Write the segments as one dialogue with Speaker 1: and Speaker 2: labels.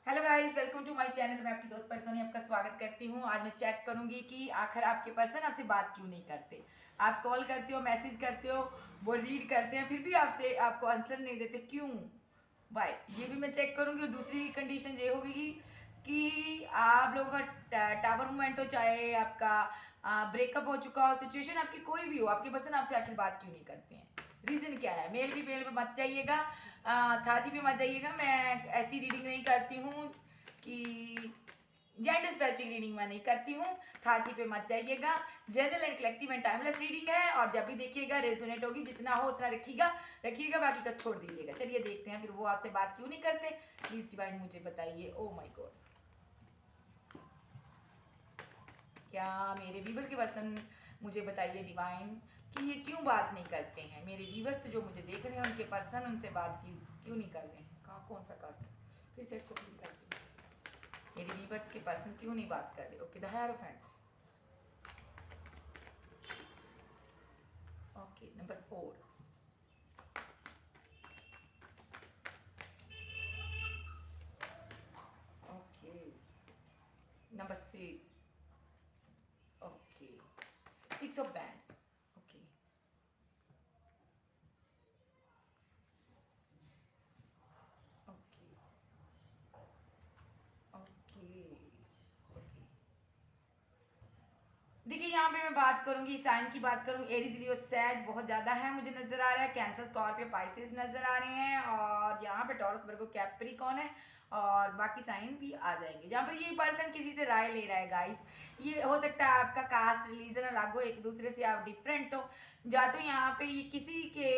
Speaker 1: Hello guys, welcome to my channel. मैं आपकी दोस्त परसोनी आपका स्वागत करती हूँ। आज मैं चेक करूंगी कि आखिर आपके पर्सन आपसे बात क्यों नहीं करते। आप कॉल करते हो, मैसेज करते हो, वो रीड करते हैं, फिर भी आपसे आपको आंसर नहीं देते, क्यों? वाई? ये भी मैं चेक करूंगी। और दूसरी कंडीशन ये होगी कि आप लोगों का टावर मूवमेंट हो, चाहे आपका ब्रेकअप हो चुका हो, सिचुएशन आपकी कोई भी हो, आपके पर्सन आपसे आखिर बात क्यों नहीं करते हैं। रीजन क्या है? मेल भी मेल पे मत जाइएगा, थाती पे मत जाइएगा। मैं ऐसी रीडिंग नहीं करती हूँ कि जेंडर स्पेसिफिक रीडिंग मैं नहीं करती हूँ। थाती पे मत जाइएगा। General and collective and timeless reading है, और जब भी देखिएगा रेजोनेट होगी, जितना हो उतना रखिएगा रखिएगा, बाकी का छोड़ दीजिएगा। चलिए देखते हैं फिर वो आपसे बात क्यों नहीं करते। प्लीज डिवाइन मुझे बताइए। ओ माय गॉड, क्या मेरे व्यूवर के पर्सन, मुझे बताइए डिवाइन कि ये क्यों बात नहीं करते हैं। मेरे व्यूवर्स जो मुझे देख रहे हैं, उनके पर्सन उनसे बात की क्यों नहीं कर रहे हैं। कहाँ कौन सा कार्ड? फिर सेट शॉपिंग करती हूँ। मेरे व्यूवर्स के पर्सन क्यों नहीं बात कर रहे? Okay, the hierophant. Okay, number 4। Okay, number 6। Okay, 6 of bands. Okay, okay, okay, okay. देखिए, यहाँ पे मैं बात करूंगी, साइन की बात करूँ, एरीज लियो सैज बहुत ज़्यादा है मुझे नजर आ रहा है। कैंसर स्कॉर्पियो पाइसेस नजर आ रहे हैं, और यहाँ पे टॉरस वर्गो कैप्रिकॉन है, और बाकी साइन भी आ जाएंगे। जहाँ पर ये पर्सन किसी से राय ले रहा है गाइस, ये हो सकता है आपका कास्ट रिलीजन अलग हो, एक दूसरे से आप डिफरेंट हो, या तो यहाँ पे ये किसी के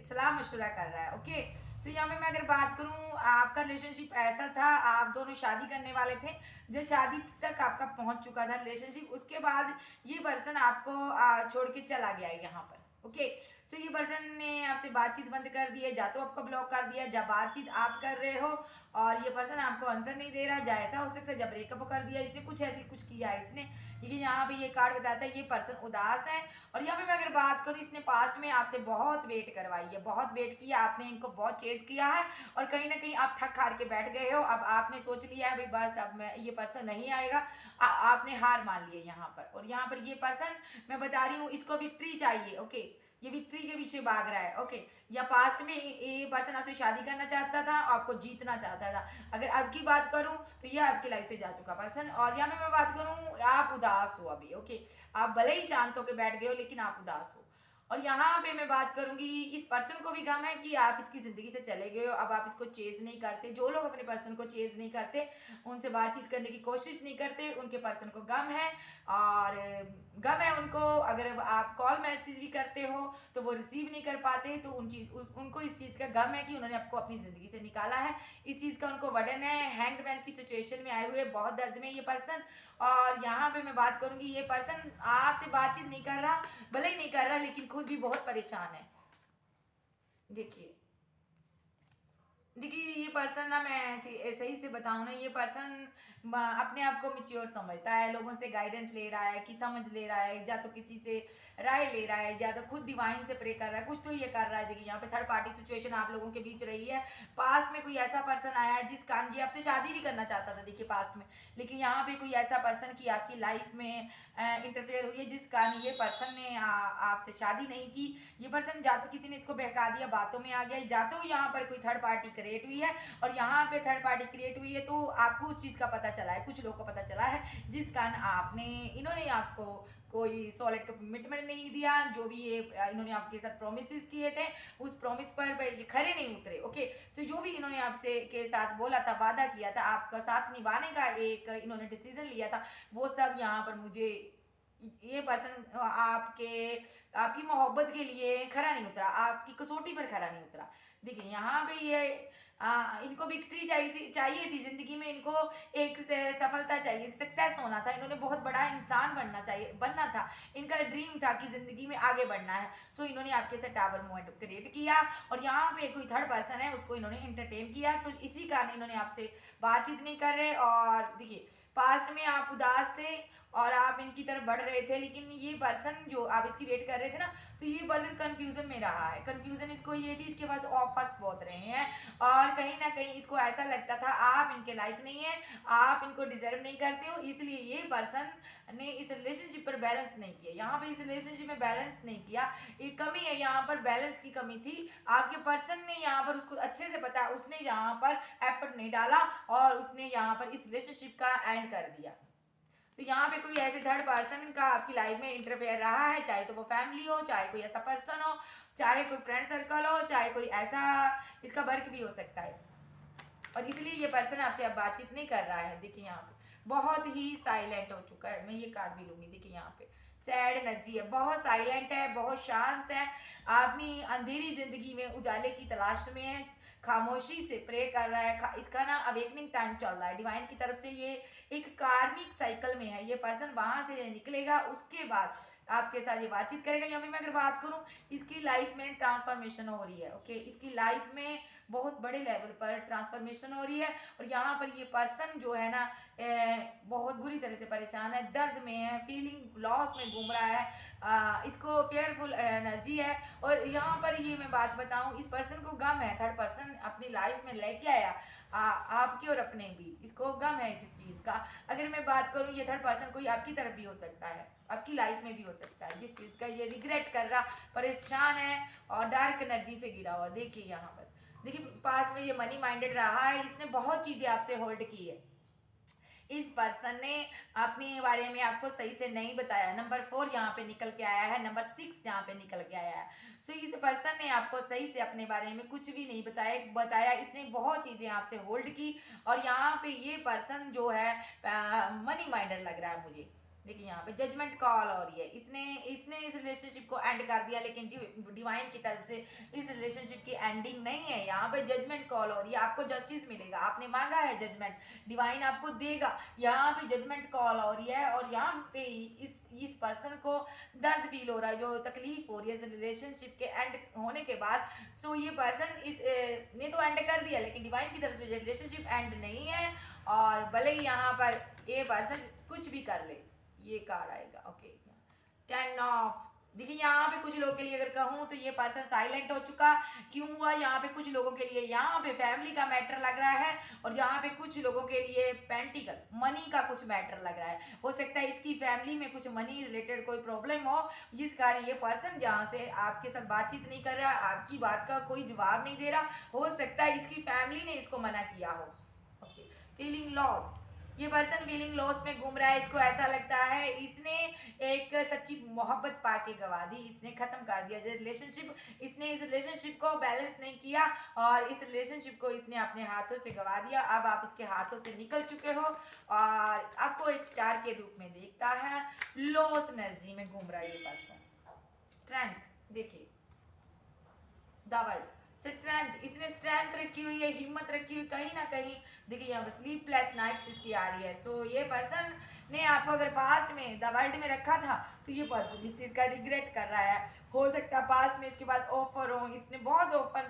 Speaker 1: सलाह मशवरा कर रहा है। ओके, तो यहाँ पे मैं अगर बात करूँ, आपका रिलेशनशिप ऐसा था, आप दोनों शादी करने वाले थे, जब शादी तक आपका पहुंच चुका था रिलेशनशिप, उसके बाद ये पर्सन आपको छोड़ के चला गया है यहाँ पर। ओके, सो ये पर्सन ने आपसे बातचीत बंद कर दी है, या तो आपको ब्लॉक कर दिया, जब बातचीत आप कर रहे हो और ये पर्सन आपको आंसर नहीं दे रहा, या ऐसा हो सकता है जब ब्रेकअप कर दिया इसने, कुछ ऐसी कुछ किया है इसने, क्योंकि यहाँ पे ये कार्ड बताता है ये पर्सन उदास है। और यहाँ पे मैं अगर बात करूँ, इसने पास्ट में आपसे बहुत वेट करवाई है, बहुत वेट किया, आपने इनको बहुत चेज किया है, और कहीं ना कहीं आप थक हार के बैठ गए हो। अब आपने सोच लिया है भाई बस अब मैं, ये पर्सन नहीं आएगा, आपने हार मान ली है यहाँ पर। और यहाँ पर ये पर्सन, मैं बता रही हूँ, इसको विक्ट्री चाहिए। ओके, ये विक्ट्री के पीछे भाग रहा है। ओके, या पास्ट में ये पर्सन आपसे शादी करना चाहता था, आपको जीतना चाहता था। अगर अब की बात करूं तो ये आपकी लाइफ से जा चुका पर्सन। और यहाँ पे मैं बात करूं, आप उदास हो अभी। ओके, आप भले ही शांत होकर बैठ गए हो, लेकिन आप उदास हो। और यहाँ पे मैं बात करूंगी, इस पर्सन को भी गम है कि आप इसकी जिंदगी से चले गए हो, अब आप इसको चेज नहीं करते। जो लोग अपने पर्सन को चेज नहीं करते, उनसे बातचीत करने की कोशिश नहीं करते, उनके पर्सन को गम है। और गम है उनको, अगर आप कॉल मैसेज भी करते हो तो वो रिसीव नहीं कर पाते, तो उनको इस चीज़ का गम है कि उन्होंने आपको अपनी ज़िंदगी से निकाला है। इस चीज़ का उनको वर्डन है। हैंग्ड मैन की सिचुएशन में आए हुए, बहुत दर्द में ये पर्सन। और यहाँ पे मैं बात करूंगी, ये पर्सन आपसे बातचीत नहीं कर रहा, भले ही नहीं कर रहा, लेकिन खुद भी बहुत परेशान है। देखिए, देखिए ये पर्सन ना, मैं सही से बताऊं ना, ये पर्सन अपने आप को मिच्योर समझता है, लोगों से गाइडेंस ले रहा है, कि समझ ले रहा है, या तो किसी से राय ले रहा है, या तो खुद डिवाइन से प्रे कर रहा है, कुछ तो ये कर रहा है। देखिए यहाँ पे थर्ड पार्टी सिचुएशन आप लोगों के बीच रही है। पास्ट में कोई ऐसा पर्सन आया है जिस कारण ये आपसे शादी भी करना चाहता था, देखिए पास्ट में, लेकिन यहाँ पे कोई ऐसा पर्सन की आपकी लाइफ में इंटरफेयर हुई है, जिस कारण ये पर्सन ने आपसे शादी नहीं की। ये पर्सन या तो किसी ने इसको बहका दिया, बातों में आ गया, या तो यहाँ पर कोई थर्ड पार्टी क्रिएट हुई है, और यहाँ पे थर्ड पार्टी क्रिएट हुई है तो आपको उस चीज़ का पता चला है, कुछ लोगों को पता चला है, जिस कारण आपने, इन्होंने आपको कोई सॉलिड कमिटमेंट नहीं दिया। जो भी ये इन्होंने आपके साथ प्रोमिस किए थे, उस प्रोमिस पर ये खरे नहीं उतरे। ओके, सो जो भी इन्होंने आपसे के साथ बोला था, वादा किया था, आपका साथ निभाने का एक इन्होंने डिसीजन लिया था, वो सब यहाँ पर मुझे, ये पर्सन आपकी मोहब्बत के लिए खरा नहीं उतरा, आपकी कसौटी पर खरा नहीं उतरा। देखिए यहाँ पे ये इनको विक्ट्री चाहिए थी जिंदगी में, इनको एक सफलता चाहिए, सक्सेस होना था, इन्होंने बहुत बड़ा इंसान बनना था, इनका ड्रीम था कि जिंदगी में आगे बढ़ना है। सो इन्होंने आपके साथ टावर मोमेंट क्रिएट किया, और यहाँ पे कोई थर्ड पर्सन है, उसको इन्होंने एंटरटेन किया। सो इसी कारण इन्होंने आपसे बातचीत नहीं कर रहे। और देखिए, पास्ट में आप उदास थे, और आप इनकी तरफ बढ़ रहे थे, लेकिन ये पर्सन जो आप इसकी वेट कर रहे थे ना, तो ये पर्सन कंफ्यूजन में रहा है। कंफ्यूजन इसको ये थी, इसके पास ऑफर्स बहुत रहे हैं और कहीं ना कहीं इसको ऐसा लगता था आप इनके लायक नहीं है, आप इनको डिजर्व नहीं करते हो, इसलिए ये पर्सन ने इस रिलेशनशिप पर बैलेंस नहीं किया। यहाँ पे इस रिलेशनशिप में बैलेंस नहीं किया, ये कमी है, यहाँ पर बैलेंस की कमी थी। आपके पर्सन ने यहाँ पर, उसको अच्छे से पता, उसने यहाँ पर एफर्ट नहीं डाला और उसने यहाँ पर इस रिलेशनशिप का एंड कर दिया। तो यहाँ पे कोई ऐसे थर्ड पर्सन का आपकी लाइफ में इंटरफेयर रहा है, चाहे तो वो फैमिली हो, चाहे कोई ऐसा पर्सन हो, चाहे कोई फ्रेंड सर्कल हो, चाहे कोई ऐसा, इसका वर्क भी हो सकता है। और इसलिए ये पर्सन आपसे अब बातचीत नहीं कर रहा है। देखिए यहाँ पे बहुत ही साइलेंट हो चुका है। मैं ये कार्ड भी लूंगी। देखिए यहाँ पे सैड एनर्जी है, बहुत साइलेंट है, बहुत शांत है, आदमी अंधेरी जिंदगी में उजाले की तलाश में है, खामोशी से प्रे कर रहा है। इसका ना अवेकनिंग टाइम चल रहा है डिवाइन की तरफ से। ये एक कार्मिक साइकिल में है। ये पर्सन वहां से निकलेगा, उसके बाद आपके साथ ये बातचीत करेगा। यहाँ पे मैं अगर बात करूं, इसकी लाइफ में ट्रांसफॉर्मेशन हो रही है। ओके, इसकी लाइफ में बहुत बड़े लेवल पर ट्रांसफॉर्मेशन हो रही है। और यहाँ पर ये पर्सन जो है ना, बहुत बुरी तरह से परेशान है, दर्द में है, फीलिंग लॉस में घूम रहा है, इसको फेयरफुल एनर्जी है। और यहाँ पर ये मैं बात बताऊं, इस पर्सन को गम है, थर्ड पर्सन अपनी लाइफ में लेके आया आपके और अपने बीच, इसको गम है इस चीज का। अगर मैं बात करूं, ये थर्ड पर्सन कोई आपकी तरफ भी हो सकता है, आपकी लाइफ में भी हो सकता है, जिस चीज का ये रिग्रेट कर रहा, परेशान है और डार्क एनर्जी से गिरा हुआ। देखिए यहाँ पर, देखिए पास्ट में ये मनी माइंडेड रहा है, इसने बहुत चीजें आपसे होल्ड की है। इस पर्सन ने अपने बारे में आपको सही से नहीं बताया। नंबर 4 यहाँ पे निकल के आया है, नंबर 6 यहाँ पे निकल के आया है। सो इस पर्सन ने आपको सही से अपने बारे में कुछ भी नहीं बताया। इसने बहुत चीजें आपसे होल्ड की और यहाँ पे ये पर्सन जो है मनी माइंडेड लग रहा है मुझे। देखिए यहाँ पे जजमेंट कॉल हो रही है, इसने इस रिलेशनशिप को एंड कर दिया, लेकिन डिवाइन की तरफ से इस रिलेशनशिप की एंडिंग नहीं है। यहाँ पे जजमेंट कॉल हो रही है, आपको जस्टिस मिलेगा, आपने मांगा है जजमेंट, डिवाइन आपको देगा। यहाँ पे जजमेंट कॉल हो रही है और यहाँ पे इस पर्सन को दर्द फील हो रहा है, जो तकलीफ हो रही है इस रिलेशनशिप के एंड होने के बाद। सो ये पर्सन इस ने तो एंड कर दिया, लेकिन डिवाइन की तरफ से रिलेशनशिप एंड नहीं है। और भले ही यहाँ पर ये पर्सन कुछ भी कर ले, ये कार्ड आएगा। Okay, 10 of. देखिए यहाँ पे कुछ लोगों के लिए अगर कहूँ तो ये पर्सन साइलेंट हो चुका। क्यों हुआ? यहाँ पे कुछ लोगों के लिए यहाँ पे फैमिली का मैटर लग रहा है और जहाँ पे कुछ लोगों के लिए पेंटिकल मनी का कुछ मैटर लग रहा है। हो सकता है इसकी फैमिली में कुछ मनी रिलेटेड कोई प्रॉब्लम हो, जिस कारण ये पर्सन जहाँ से आपके साथ बातचीत नहीं कर रहा, आपकी बात का कोई जवाब नहीं दे रहा। हो सकता है इसकी फैमिली ने इसको मना किया हो। Okay, feeling loss. ये पर्सन फीलिंग लॉस में घूम रहा है। इसको ऐसा लगता है इसने एक सच्ची मोहब्बत पाके गवा दी, इसने खत्म कर दिया रिलेशनशिप। इसने इस रिलेशनशिप को बैलेंस नहीं किया और इस रिलेशनशिप को इसने अपने हाथों से गवा दिया। अब आप इसके हाथों से निकल चुके हो और आपको एक स्टार के रूप में देखता है। लॉस एनर्जी में घूम रहा है ये पर्सन। स्ट्रेंथ, देखिए द वर्ल्ड, स्ट्रेंथ, इसने स्ट्रेंथ रखी हुई है, हिम्मत रखी हुई कहीं ना कहीं। देखिए यहाँ पे स्लीपलेस नाइट्स इसकी आ रही है। सो ये पर्सन ने आपको अगर पास्ट में द वर्ल्ड में रखा था तो ये पर्सन इस चीज का रिग्रेट कर रहा है। हो सकता है पास्ट में इसके पास ऑफर हो, इसने बहुत ऑफर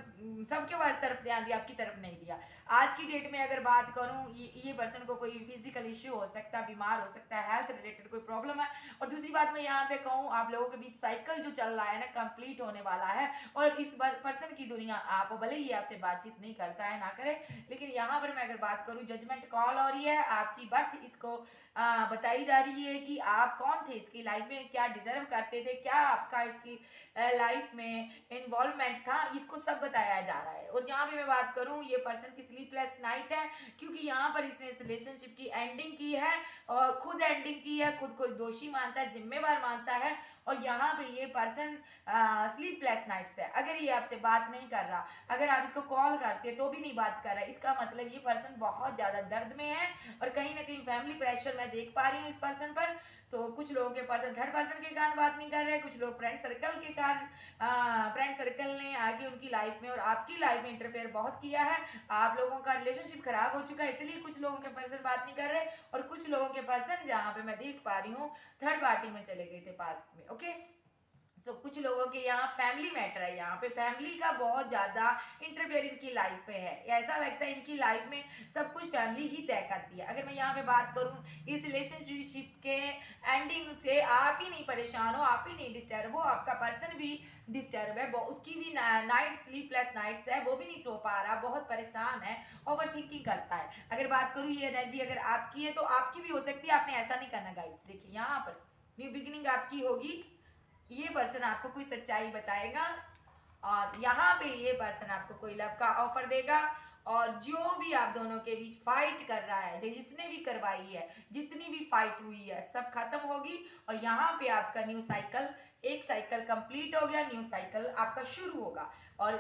Speaker 1: सबके तरफ ध्यान दिया, आपकी तरफ नहीं दिया। आज की डेट में अगर बात करूं, ये पर्सन को कोई फिजिकल इश्यू हो सकता है, बीमार हो सकता है, हेल्थ रिलेटेड कोई प्रॉब्लम है। और दूसरी बात मैं यहाँ पे कहूँ, आप लोगों के बीच साइकिल जो चल रहा है ना, कंप्लीट होने वाला है। और इस पर्सन की दुनिया, आप भले ही आपसे बातचीत नहीं करता है, ना करे, लेकिन यहाँ पर मैं अगर बात करूँ, जजमेंट कॉल हो रही है, आपकी बर्थ इसको बताई जा रही है कि आप कौन थे इसकी लाइफ में, क्या डिजर्व करते थे, क्या आपका इसकी लाइफ में इन्वॉल्वमेंट था, इसको सब बताया जा रहा है। और यहाँ पे मैं बात करूँ, ये पर्सन की स्लीपलेस नाइट है, क्योंकि यहाँ पर इसने इस रिलेशनशिप की एंडिंग की है और खुद एंडिंग की है, खुद को दोषी मानता है, जिम्मेवार मानता है। और यहाँ पे ये पर्सन स्लीपलेस नाइट्स है। अगर ये आपसे बात नहीं कर रहा, अगर आप इसको कॉल करते तो भी नहीं बात कर रहा, इसका मतलब ये पर्सन बहुत ज्यादा दर्द में है और कहीं ना कहीं फैमिली प्रेशर मैं देख पा रही हूँ इस पर्सन पर। तो कुछ लोगों के पर्सन थर्ड पर्सन के कारण बात नहीं कर रहे, कुछ लोग फ्रेंड सर्कल के कारण, फ्रेंड सर्कल ने आगे उनकी लाइफ में और आपकी लाइफ में इंटरफेयर बहुत किया है। आप लोगों का रिलेशनशिप खराब हो चुका है, इसलिए कुछ लोगों के पर्सन बात नहीं कर रहे और कुछ लोगों के पर्सन जहाँ पे मैं देख पा रही हूँ थर्ड पार्टी में चले गए थे पास्ट में। ओके, कुछ लोगों के यहाँ फैमिली मैटर है, यहाँ पे फैमिली का बहुत ज़्यादा इंटरफेयर इनकी लाइफ पे है। ऐसा लगता है इनकी लाइफ में सब कुछ फैमिली ही तय करती है। अगर मैं यहाँ पे बात करूँ इस रिलेशनशिप के एंडिंग से, आप ही नहीं परेशान हो, आप ही नहीं डिस्टर्ब हो, आपका पर्सन भी डिस्टर्ब है, उसकी भी नाइट स्लीपलेस नाइट्स है, वो भी नहीं सो पा रहा, बहुत परेशान है, ओवर थिंकिंग करता है। अगर बात करूँ ये एनर्जी अगर आपकी है तो आपकी भी हो सकती है, आपने ऐसा नहीं करना गाइस। देखिए यहाँ पर न्यू बिगिनिंग आपकी होगी, ये पर्सन आपको कोई सच्चाई बताएगा और यहाँ पे ये पर्सन आपको कोई लव का ऑफर देगा। और जो भी आप दोनों के बीच फाइट कर रहा है, जिसने भी करवाई है, जितनी भी फाइट हुई है, सब खत्म होगी। और यहाँ पे आपका न्यू साइकिल, एक साइकिल कंप्लीट हो गया, न्यू साइकिल आपका शुरू होगा। और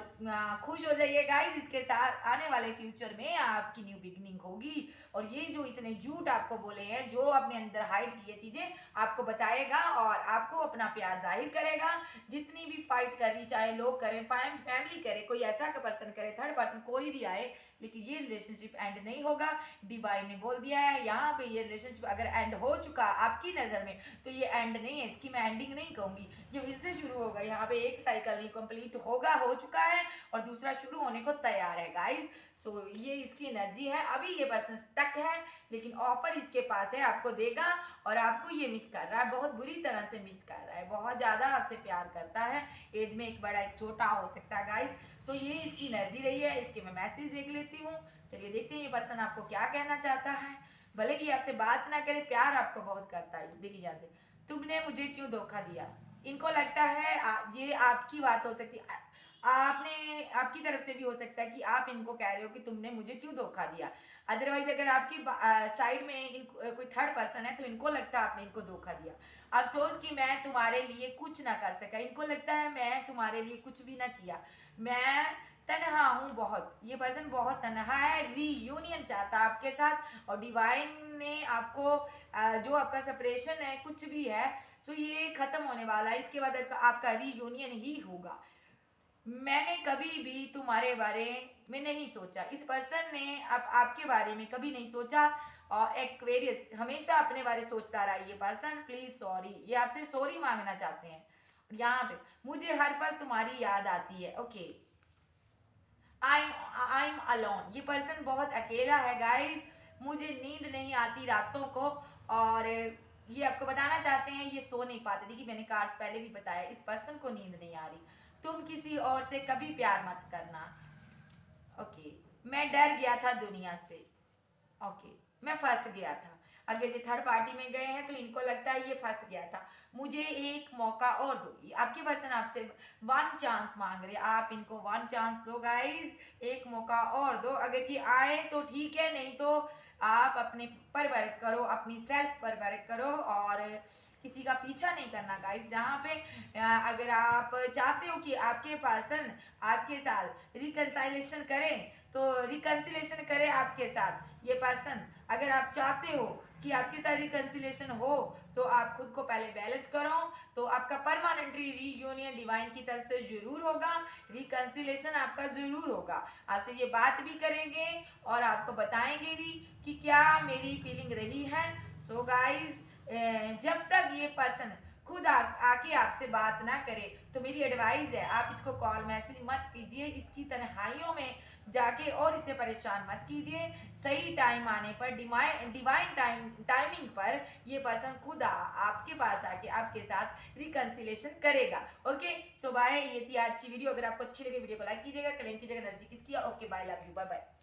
Speaker 1: खुश हो जाइए गाइस, इसके साथ आने वाले फ्यूचर में आपकी न्यू बिगनिंग होगी। और ये जो इतने झूठ आपको बोले हैं, जो अपने अंदर हाइड किए चीजें आपको बताएगा और आपको अपना प्यार जाहिर करेगा। जितनी भी फाइट करी, चाहे लोग करें, फैमिली करे, कोई ऐसा का पर्सन करे, थर्ड पर्सन कोई भी आए, लेकिन ये रिलेशनशिप एंड नहीं होगा। डिवाइन ने बोल दिया है यहाँ पे, ये रिलेशनशिप अगर एंड हो चुका आपकी नजर में तो ये एंड नहीं है, इसकी मैं एंडिंग नहीं कहूंगी, ये फिर से शुरू होगा। यहाँ पे एक साइकिल कंप्लीट होगा, हो चुका है, और दूसरा शुरू होने को तैयार है गाइस। सो ये इसकी एनर्जी है। अभी ये पर्सन स्टक है, लेकिन ऑफर इसके पास है, आपको देगा। और आपको ये मिस कर रहा है, बहुत बुरी तरह से मिस कर रहा है, बहुत ज्यादा आपसे प्यार करता है। एज में एक बड़ा एक छोटा हो सकता है गाइस। सो ये इसकी एनर्जी रही है, इसके मैं मैसेज देख लेती हूँ। चलिए देखते हैं ये पर्सन आपको क्या कहना चाहता है। भले ही आपसे बात ना करे, प्यार आपको बहुत करता है। देखिए जानते, तुमने मुझे क्यों धोखा दिया। इनको लगता है ये आपकी बात हो सकती है, आपने आपकी तरफ से भी हो सकता है कि आप इनको कह रहे हो कि तुमने मुझे क्यों धोखा दिया। अदरवाइज अगर आपकी साइड में कोई थर्ड पर्सन है तो इनको लगता है आपने इनको धोखा दिया। अफसोस कि मैं तुम्हारे लिए कुछ ना कर सका, इनको लगता है मैं तुम्हारे लिए कुछ भी ना किया, मैं तनहा हूँ बहुत। ये पर्सन बहुत तनहा है, रीयूनियन चाहता है आपके साथ। और डिवाइन ने आपको जो आपका सेपरेशन है कुछ भी है, सो ये खत्म होने वाला है, इसके बाद आपका रीयूनियन ही होगा। मैंने कभी भी तुम्हारे बारे में नहीं सोचा, इस पर्सन ने आपके बारे में कभी नहीं सोचा। और एक्वेरियस हमेशा अपने बारे सोचता रहा ये पर्सन। प्लीज सॉरी, ये आपसे सॉरी मांगना चाहते हैं। यहाँ पे मुझे हर पल तुम्हारी याद आती है। ओके, आई एम अलोन, ये पर्सन बहुत अकेला है गाइस, मुझे नींद नहीं आती रातों को। और ये आपको बताना चाहते हैं ये सो नहीं पाते। देखिए मैंने कार्ड पहले भी बताया, इस पर्सन को नींद नहीं आ रही। तुम किसी और से कभी प्यार मत करना। ओके, मैं डर गया था दुनिया से। ओके, मैं फंस गया था। अगर ये थर्ड पार्टी में गए हैं तो इनको लगता है ये फंस गया था, मुझे एक मौका और दो। आपके पर्सन आपसे वन चांस मांग रहे, आप इनको वन चांस दो गाइस, एक मौका और दो। अगर ये आए तो ठीक है, नहीं तो आप अपने पर वर्क करो, अपनी सेल्फ पर वर्क करो और किसी का पीछा नहीं करना गाइस। जहाँ पे अगर आप चाहते हो कि आपके पर्सन आपके साथ रिकंसाइलेशन करें तो रिकंसिलेशन करे आपके साथ ये पर्सन। अगर आप चाहते हो कि आपके साथ रिकंसिलेशन हो तो आप खुद को पहले बैलेंस करो, तो आपका परमानेंटली रीयूनियन डिवाइन की तरफ से जरूर होगा, रिकंसिलेशन आपका जरूर होगा। आपसे ये बात भी करेंगे और आपको बताएंगे भी कि क्या मेरी फीलिंग रही है। सो गाइस, जब तक ये पर्सन खुद आके आपसे बात ना करे तो मेरी एडवाइस है आप इसको कॉल मैसेज मत कीजिए, इसकी तन्हाइयों में जाके और इसे परेशान मत कीजिए। सही टाइम आने पर, डिवाइन टाइमिंग पर ये पर्सन खुद आपके पास आके आपके साथ रिकंसिलेशन करेगा। ओके, सो बाय, ये थी आज की वीडियो। अगर आपको अच्छी लगी वीडियो को लाइक कीजिएगा, क्लेम कीजिएगा एनर्जी किसकी। Okay bye, love you, bye bye.